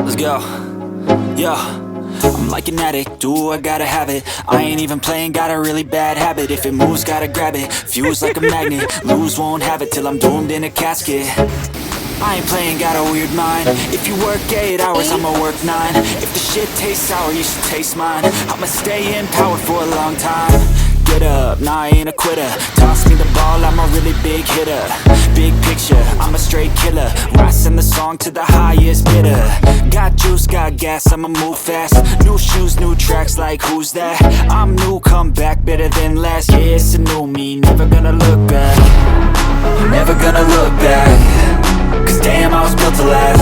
Let's go. Yo, I'm like an addict, do I gotta have it. I ain't even playing, got a really bad habit. If it moves, gotta grab it, fuse like a magnet. Lose, won't have it till I'm doomed in a casket. I ain't playing, got a weird mind. If you work 8 hours, I'ma work 9. If the shit tastes sour, you should taste mine. I'ma stay in power for a long time. Get up, nah, I ain't a quitter. Toss me the ball, I'm a really big hitter. Big picture, I'm a straight killer. Rising the song to the highest bidder. Got juice, got gas, I'ma move fast. New shoes, new tracks, like who's that? I'm new, come back, better than last. Yeah, it's a new me, never gonna look back. Never gonna look back. Cause damn, I was built to last.